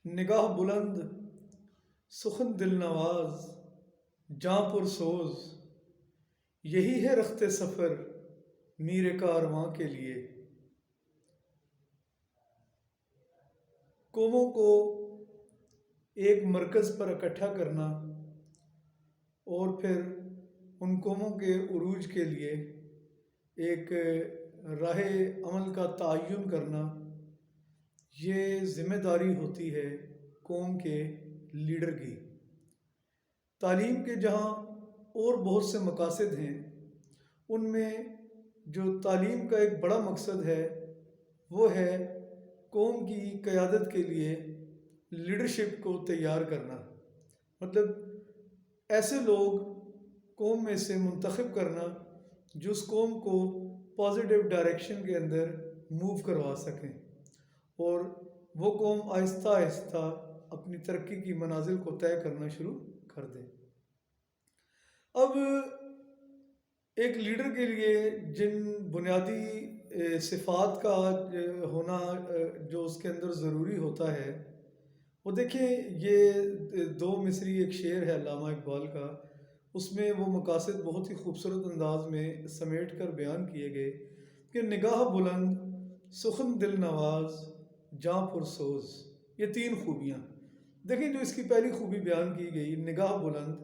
نگاہ بلند، سخن دل نواز، جاں پر سوز، یہی ہے رخت سفر میر کارواں کے لیے۔ قوموں کو ایک مرکز پر اکٹھا کرنا اور پھر ان قوموں کے عروج کے لیے ایک راہ عمل کا تعین کرنا، یہ ذمہ داری ہوتی ہے قوم کے لیڈر کی۔ تعلیم کے جہاں اور بہت سے مقاصد ہیں، ان میں جو تعلیم کا ایک بڑا مقصد ہے وہ ہے قوم کی قیادت کے لیے لیڈرشپ کو تیار کرنا، مطلب ایسے لوگ قوم میں سے منتخب کرنا جو اس قوم کو پازیٹیو ڈائریکشن کے اندر موو کروا سکیں اور وہ قوم آہستہ آہستہ اپنی ترقی کی منازل کو طے کرنا شروع کر دے۔ اب ایک لیڈر کے لیے جن بنیادی صفات کا ہونا جو اس کے اندر ضروری ہوتا ہے، وہ دیکھیں، یہ دو مصری ایک شعر ہے علامہ اقبال کا، اس میں وہ مقاصد بہت ہی خوبصورت انداز میں سمیٹ کر بیان کیے گئے کہ نگاہ بلند، سخن دل نواز، جاں پرسوز، یہ تین خوبیاں دیکھیں۔ جو اس کی پہلی خوبی بیان کی گئی نگاہ بلند،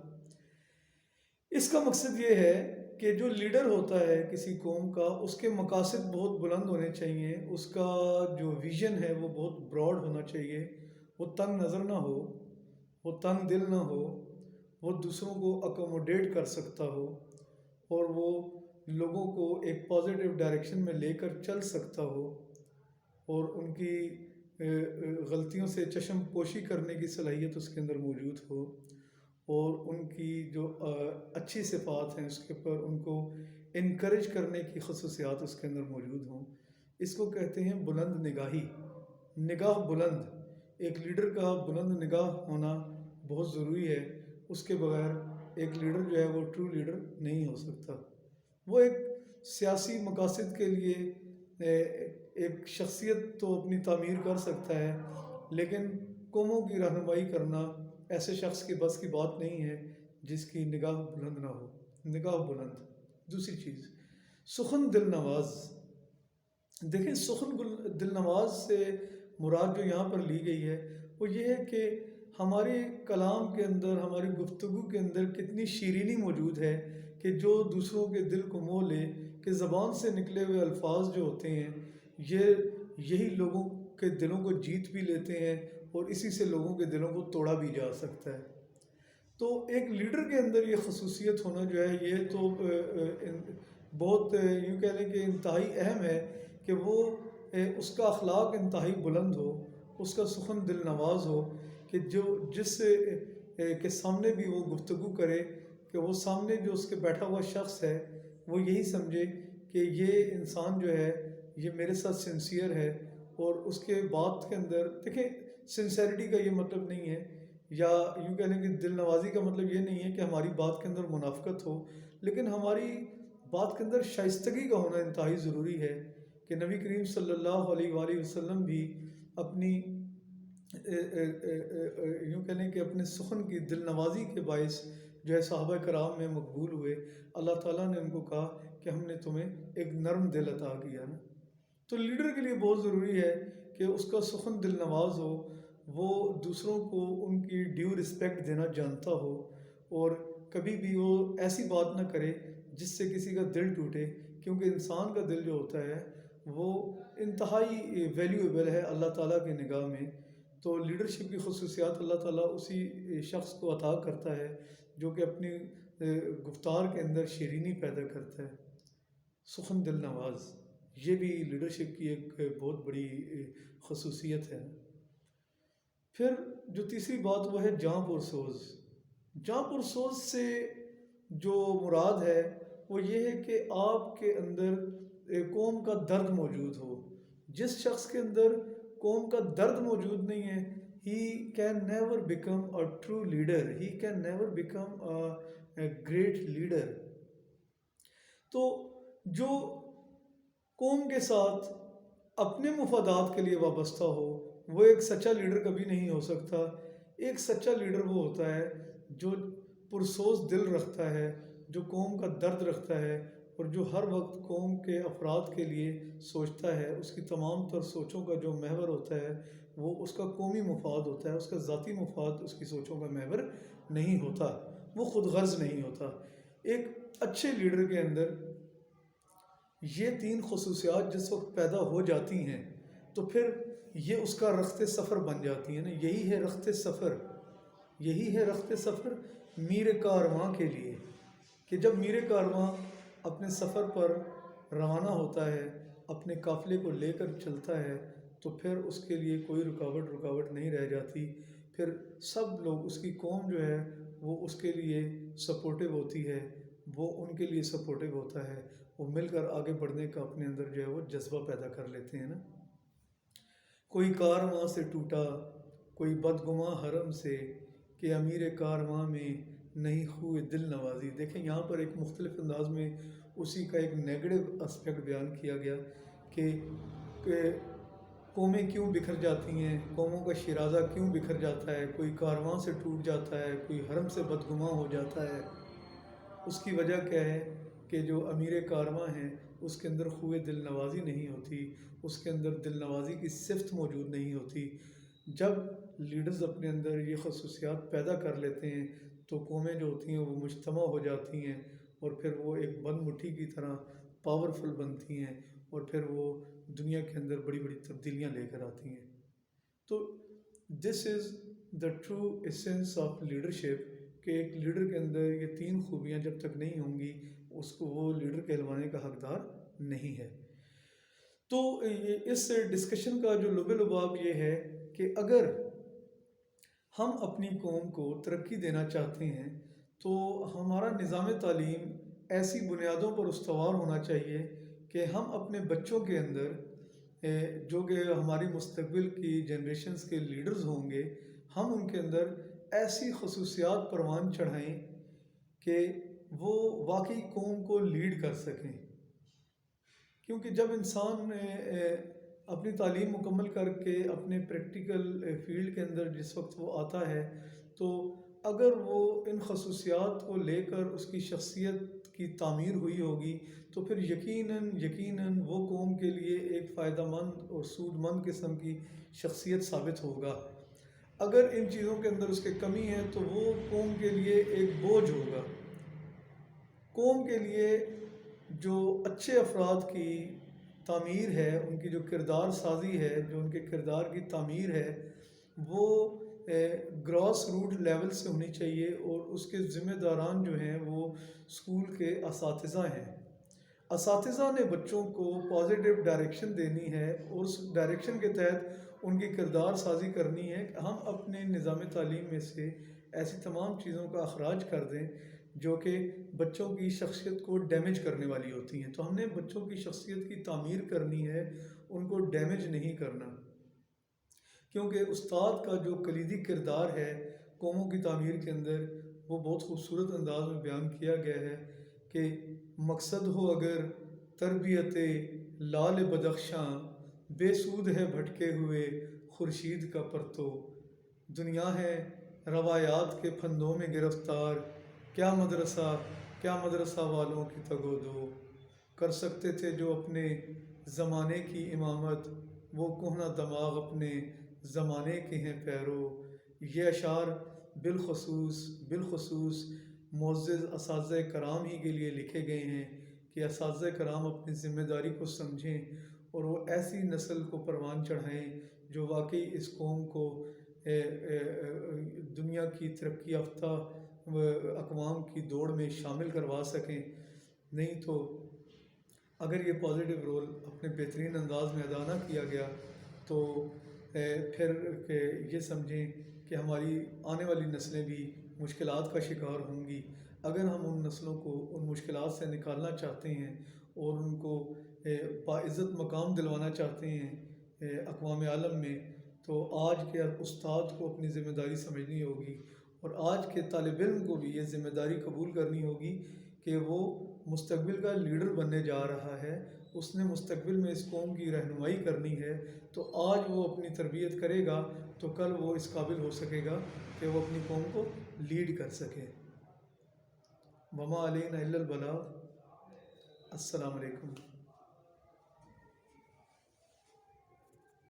اس کا مقصد یہ ہے کہ جو لیڈر ہوتا ہے کسی قوم کا، اس کے مقاصد بہت بلند ہونے چاہیے، اس کا جو ویژن ہے وہ بہت براڈ ہونا چاہیے، وہ تنگ نظر نہ ہو، وہ تنگ دل نہ ہو، وہ دوسروں کو اکوموڈیٹ کر سکتا ہو اور وہ لوگوں کو ایک پازیٹیو ڈائریکشن میں لے کر چل سکتا ہو اور ان کی غلطیوں سے چشم پوشی کرنے کی صلاحیت اس کے اندر موجود ہو اور ان کی جو اچھی صفات ہیں اس کے اوپر ان کو انکریج کرنے کی خصوصیات اس کے اندر موجود ہوں۔ اس کو کہتے ہیں بلند نگاہی، نگاہ بلند۔ ایک لیڈر کا بلند نگاہ ہونا بہت ضروری ہے، اس کے بغیر ایک لیڈر جو ہے وہ ٹرو لیڈر نہیں ہو سکتا۔ وہ ایک سیاسی مقاصد کے لیے ایک شخصیت تو اپنی تعمیر کر سکتا ہے، لیکن قوموں کی رہنمائی کرنا ایسے شخص کے بس کی بات نہیں ہے جس کی نگاہ بلند نہ ہو۔ نگاہ بلند۔ دوسری چیز سخن دل نواز۔ دیکھیں، سخن دل نواز سے مراد جو یہاں پر لی گئی ہے وہ یہ ہے کہ ہمارے کلام کے اندر، ہماری گفتگو کے اندر کتنی شیرینی موجود ہے کہ جو دوسروں کے دل کو موہ لے، کہ زبان سے نکلے ہوئے الفاظ جو ہوتے ہیں یہی لوگوں کے دلوں کو جیت بھی لیتے ہیں اور اسی سے لوگوں کے دلوں کو توڑا بھی جا سکتا ہے۔ تو ایک لیڈر کے اندر یہ خصوصیت ہونا جو ہے یہ تو بہت یوں کہہ لیں کہ انتہائی اہم ہے کہ وہ اس کا اخلاق انتہائی بلند ہو، اس کا سخن دل نواز ہو کہ جس کے سامنے بھی وہ گفتگو کرے کہ وہ سامنے جو اس کے بیٹھا ہوا شخص ہے وہ یہی سمجھے کہ یہ انسان جو ہے یہ میرے ساتھ سنسیئر ہے، اور اس کے بات کے اندر دیکھیں، سنسیریٹی کا یہ مطلب نہیں ہے، یا یوں کہہ لیں کہ دل نوازی کا مطلب یہ نہیں ہے کہ ہماری بات کے اندر منافقت ہو، لیکن ہماری بات کے اندر شائستگی کا ہونا انتہائی ضروری ہے کہ نبی کریم صلی اللہ علیہ وآلہ وسلم بھی اپنی یوں کہہ لیں کہ اپنے سخن کی دل نوازی کے باعث جو ہے صحابہ کرام میں مقبول ہوئے۔ اللہ تعالیٰ نے ان کو کہا کہ ہم نے تمہیں ایک نرم دل عطا کیا نا۔ تو لیڈر کے لیے بہت ضروری ہے کہ اس کا سخن دل نواز ہو، وہ دوسروں کو ان کی ڈیو رسپیکٹ دینا جانتا ہو اور کبھی بھی وہ ایسی بات نہ کرے جس سے کسی کا دل ٹوٹے، کیونکہ انسان کا دل جو ہوتا ہے وہ انتہائی ویلیویبل ہے اللہ تعالیٰ کی نگاہ میں۔ تو لیڈرشپ کی خصوصیات اللہ تعالیٰ اسی شخص کو عطا کرتا ہے جو کہ اپنی گفتار کے اندر شیرینی پیدا کرتا ہے۔ سخن دل نواز، یہ بھی لیڈرشپ کی ایک بہت بڑی خصوصیت ہے۔ پھر جو تیسری بات وہ ہے جاں پرسوز۔ جاں پرسوز سے جو مراد ہے وہ یہ ہے کہ آپ کے اندر قوم کا درد موجود ہو۔ جس شخص کے اندر قوم کا درد موجود نہیں ہے، he can never become a true leader, he can never become a great leader۔ تو جو قوم کے ساتھ اپنے مفادات کے لیے وابستہ ہو وہ ایک سچا لیڈر کبھی نہیں ہو سکتا۔ ایک سچا لیڈر وہ ہوتا ہے جو پرسوز دل رکھتا ہے، جو قوم کا درد رکھتا ہے، اور جو ہر وقت قوم کے افراد کے لیے سوچتا ہے۔ اس کی تمام تر سوچوں کا جو محور ہوتا ہے وہ اس کا قومی مفاد ہوتا ہے، اس کا ذاتی مفاد اس کی سوچوں کا محور نہیں ہوتا، وہ خود غرض نہیں ہوتا۔ ایک اچھے لیڈر کے اندر یہ تین خصوصیات جس وقت پیدا ہو جاتی ہیں تو پھر یہ اس کا رخت سفر بن جاتی ہیں نا۔ یہی ہے رخت سفر، یہی ہے رخت سفر میر کارواں کے لیے، کہ جب میر کارواں اپنے سفر پر روانہ ہوتا ہے، اپنے قافلے کو لے کر چلتا ہے، تو پھر اس کے لیے کوئی رکاوٹ نہیں رہ جاتی۔ پھر سب لوگ، اس کی قوم جو ہے وہ اس کے لیے سپورٹیو ہوتی ہے، وہ ان کے لیے سپورٹیو ہوتا ہے، وہ مل کر آگے بڑھنے کا اپنے اندر جو ہے وہ جذبہ پیدا کر لیتے ہیں نا۔ کوئی کارواں سے ٹوٹا، کوئی بدگماں حرم سے، کہ امیر کارواں میں نہیں خوئے دل نوازی۔ دیکھیں یہاں پر ایک مختلف انداز میں اسی کا ایک نیگیٹو اسپیکٹ بیان کیا گیا کہ قومیں کیوں بکھر جاتی ہیں، قوموں کا شیرازہ کیوں بکھر جاتا ہے، کوئی کارواں سے ٹوٹ جاتا ہے، کوئی حرم سے بدگماں ہو جاتا ہے۔ اس کی وجہ کیا ہے کہ جو امیر کارواں ہیں اس کے اندر خوئے دل نوازی نہیں ہوتی، اس کے اندر دل نوازی کی صفت موجود نہیں ہوتی۔ جب لیڈرز اپنے اندر یہ خصوصیات پیدا کر لیتے ہیں تو قومیں جو ہوتی ہیں وہ مجتمع ہو جاتی ہیں، اور پھر وہ ایک بند مٹھی کی طرح پاورفل بنتی ہیں، اور پھر وہ دنیا کے اندر بڑی بڑی تبدیلیاں لے کر آتی ہیں۔ تو this is the true essence of leadership, کہ ایک لیڈر کے اندر یہ تین خوبیاں جب تک نہیں ہوں گی اس کو وہ لیڈر کہلوانے کا حقدار نہیں ہے۔ تو اس ڈسکشن کا جو لب لباب یہ ہے کہ اگر ہم اپنی قوم کو ترقی دینا چاہتے ہیں تو ہمارا نظام تعلیم ایسی بنیادوں پر استوار ہونا چاہیے کہ ہم اپنے بچوں کے اندر جو کہ ہماری مستقبل کی جنریشنز کے لیڈرز ہوں گے، ہم ان کے اندر ایسی خصوصیات پروان چڑھائیں کہ وہ واقعی قوم کو لیڈ کر سکیں۔ کیونکہ جب انسان اپنی تعلیم مکمل کر کے اپنے پریکٹیکل فیلڈ کے اندر جس وقت وہ آتا ہے تو اگر وہ ان خصوصیات کو لے کر اس کی شخصیت کی تعمیر ہوئی ہوگی تو پھر یقیناً وہ قوم کے لیے ایک فائدہ مند اور سود مند قسم کی شخصیت ثابت ہوگا۔ اگر ان چیزوں کے اندر اس کے کمی ہے تو وہ قوم کے لیے ایک بوجھ ہوگا۔ قوم کے لیے جو اچھے افراد کی تعمیر ہے، ان کی جو کردار سازی ہے، جو ان کے کردار کی تعمیر ہے، وہ گراس روٹ لیول سے ہونی چاہیے، اور اس کے ذمہ داران جو ہیں وہ اسکول کے اساتذہ ہیں۔ اساتذہ نے بچوں کو پازیٹیو ڈائریکشن دینی ہے، اور اس ڈائریکشن کے تحت ان کی کردار سازی کرنی ہے کہ ہم اپنے نظام تعلیم میں سے ایسی تمام چیزوں کا اخراج کر دیں جو کہ بچوں کی شخصیت کو ڈیمیج کرنے والی ہوتی ہیں۔ تو ہم نے بچوں کی شخصیت کی تعمیر کرنی ہے، ان کو ڈیمیج نہیں کرنا، کیونکہ استاد کا جو کلیدی کردار ہے قوموں کی تعمیر کے اندر وہ بہت خوبصورت انداز میں بیان کیا گیا ہے کہ مقصد ہو اگر تربیت لال بدخشاں، بے سود ہے بھٹکے ہوئے خورشید کا پرتو، دنیا ہے روایات کے پھندوں میں گرفتار، کیا مدرسہ والوں کی تگ و دو، کر سکتے تھے جو اپنے زمانے کی امامت، وہ کہنہ دماغ اپنے زمانے کے ہیں پیرو۔ یہ اشعار بالخصوص معزز اساتذہ کرام ہی کے لیے لکھے گئے ہیں کہ اساتذہ کرام اپنی ذمہ داری کو سمجھیں اور وہ ایسی نسل کو پروان چڑھائیں جو واقعی اس قوم کو دنیا کی ترقی یافتہ اقوام کی دوڑ میں شامل کروا سکیں۔ نہیں تو اگر یہ پازیٹیو رول اپنے بہترین انداز میں ادا نہ کیا گیا تو پھر یہ سمجھیں کہ ہماری آنے والی نسلیں بھی مشکلات کا شکار ہوں گی۔ اگر ہم ان نسلوں کو ان مشکلات سے نکالنا چاہتے ہیں اور ان کو باعزت مقام دلوانا چاہتے ہیں اقوام عالم میں، تو آج کے استاد کو اپنی ذمہ داری سمجھنی ہوگی، اور آج کے طالب علم کو بھی یہ ذمہ داری قبول کرنی ہوگی کہ وہ مستقبل کا لیڈر بننے جا رہا ہے، اس نے مستقبل میں اس قوم کی رہنمائی کرنی ہے، تو آج وہ اپنی تربیت کرے گا تو کل وہ اس قابل ہو سکے گا کہ وہ اپنی قوم کو لیڈ کر سکے۔ وما علینا الا البلاغ۔ السلام علیکم۔